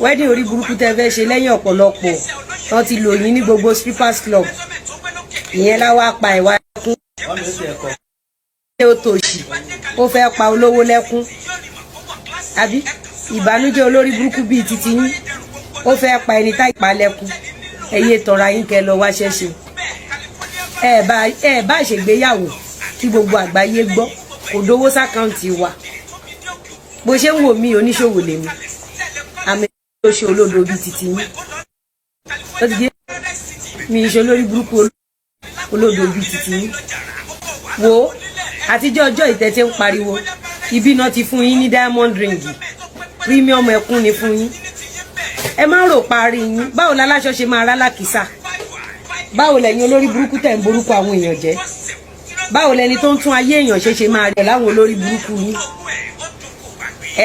wedding orí burúkú tẹ́ fẹ́ ṣe lẹ́yìn ọ̀pọ̀lọpọ̀ wọ́n ti lò yín ní gbogbo strippers club ìyẹn láwa pa ìwà ẹkún ṣé ó tòṣì ó fẹ́ pa olówó lẹ́kún àbí ìbànújẹ́ olórí burúkú bíi titi yín ó fẹ́ pa ẹni tá ìpa lẹ́kún ẹyẹ tọra yín kẹ́ lọ wáṣẹ́ ṣe ẹ bá ṣègbéyàwó kí gbogbo àgbáyé gbọ́ kò dówó sákàǹtì wa bó ṣe ń wò mí oníṣòwò lèmi àmì ló ṣe olódo bíi titi yín ó ti dé mi ṣe olórí burúkú olódo bíi titi yín wo àtijọ́ ọjọ́ ìtẹ́tẹ́ ń pariwo ibi náà ti fún yín ní diamond ring premium ẹkún ni fún yín ẹ má rò parí yín báwo láláṣọ ṣe máa rá lákìsà báwo lẹ́yìn olórí burúkú tẹ̀ ń borúkọ àwọn èèyàn jẹ́ báwo lẹni tó ń tún ayé èèyàn ṣe máa rẹ̀ láwọn olórí burúkú yín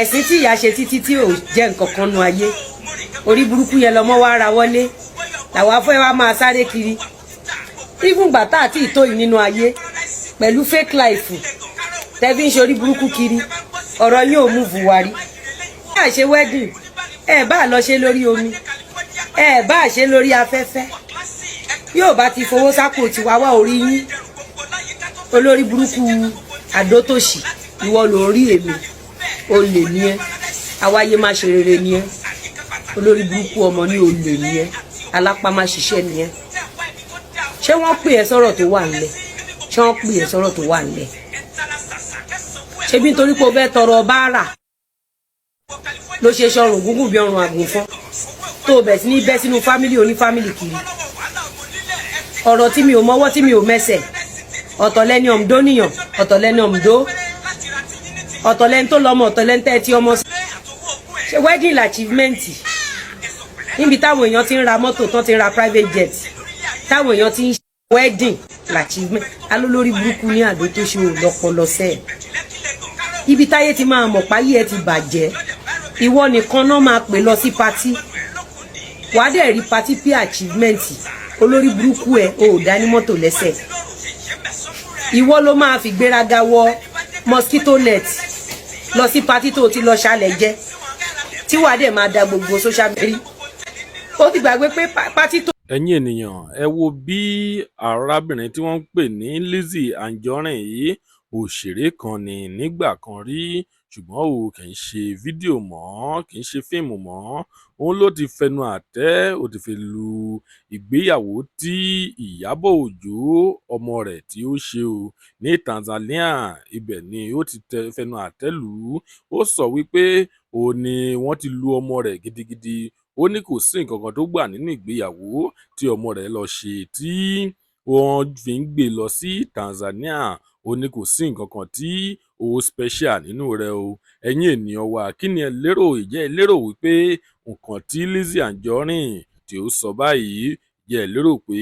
ẹ̀sìn tí ìyá ṣe títí tí ò jẹ́ nǹkan kan nu ayé orí burúkú yẹn lọmọ wá ra wọlé làwa fẹ́ wá máa sáré kiri even gbàtà àti ìtòyìn nínú ayé pẹ̀lú fake life tẹ́bí ń ṣe orí burúkú kiri ọ̀rọ̀ yín ò mú buhari ẹ ṣe wedding ẹ bá lọ ṣe lórí omi ẹ bá ṣe lórí afẹ́fẹ́ yóò bá ti fowó sápò tiwa wá orí yín olórí burúkú àdótòṣì ìwọ ló rí èmi olè ní ẹ àwáyé má ṣe rere ní ẹ olórí burúkú ọmọ ní olè ní ẹ alápá má ṣiṣẹ́ ní ẹ ṣé wọ́n pè ẹ́ sọ̀rọ̀ tó wà nílẹ̀ ṣé wọ́n pè ẹ́ sọ̀rọ̀ tó wà nílẹ̀ ṣé bí nítorí pé o fẹ́ tọrọ báárà ló ṣe ṣọrùn gúngùn bí ọrùn àgùnfọ́n tó o bẹ̀ sí ní bẹ́ sínú fámílì oní fámílì kiri ọ̀rọ̀ tí mi ò mọ́wọ́ tí mi ò mẹ́sẹ̀ ọ̀tọ̀ lẹ́ni ọ̀mdó níyàn ọ̀tọ̀ lẹ́ni ọ̀mdó ọ̀tọ̀ lẹ́ni tó lọ́mọ ọ̀tọ̀ lẹ́ni tẹ́ tí ọmọ sí ṣe wedding achievement níbi táwọn èèyàn ti ń ra mọ́tò tán ti ń ra private jet táwọn èèyàn ti ń ṣe wedding achievement alólórí burúkú ní àdó tó ṣe òlọpọlọ sẹ́ẹ̀ ibi táyé ti máa mọ̀ páyé ẹ ti bàjẹ́ ìwọ nìkan náà máa pè lọ sí patí wàá dẹ̀ rí patí pé achievement olórí burúkú ẹ ò dání mọ́tò lẹ́sẹ̀ ìwọ ló máa fi gbéraga wọ mosquito net lọ sí patí tó ti lọ ṣàlẹ̀ jẹ́ tí wàá dẹ̀ máa da gbogbo social media ó ti gbàgbé pé patí tó. ẹ̀yin ènìyàn ẹ wo bí arábìnrin tí wọ́n ń pè ní Lizzy Anjorin yìí òṣèré kan ní nígbà kan rí ṣùgbọ́n ó kì í ṣe fídíò mọ́ kì í ṣe fíìmù mọ́ òun ló ti fẹnu àtẹ́ ó ti fi lu ìgbéyàwó tí Ìyábọ̀ Òjó ọmọ rẹ̀ tí ó ṣe o ní Tanzania ibẹ̀ ni ó ti fẹnu àtẹ́ lù ú ó sọ wípé òun ni wọ́n ti lu ọmọ rẹ̀ gidigidi ó ní kò sí nǹkan kan tó gbà nínú ìgbéyàwó tí ọmọ rẹ̀ lọ ṣe tí wọ́n fi ń gbé lọ sí Tanzania ó ní kò sí nǹkan kan tí ó special nínú rẹ̀ o ẹ̀yin ènìyàn wa kí ni ẹ lérò ìjẹ́ ẹ lérò wípé nǹkan tí Lizzy Anjorin tí ó sọ báyìí jẹ́ ẹ lérò pé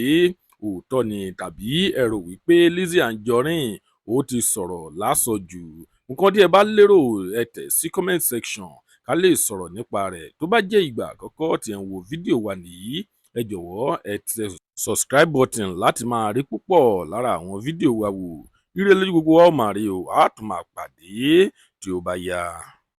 òótọ́ ni tàbí ẹ rò wípé Lizzy Anjorin ó ti sọ̀rọ̀ lásọjù nǹkan tí ẹ bá lérò ẹ tẹ̀ sí comment section ká lè sọ̀rọ̀ nípa rẹ̀ tó bá jẹ́ ìgbà àkọ́kọ́ tí ẹ ń wo fídíò wa nìyí ẹ jọ̀wọ́ ẹ tẹ subscribe button láti máa rí púpọ̀ lára àwọn fídíò wa wò ire lójú gbogbo wa ó máa rí o a tún máa pàdé tí ó bá yá.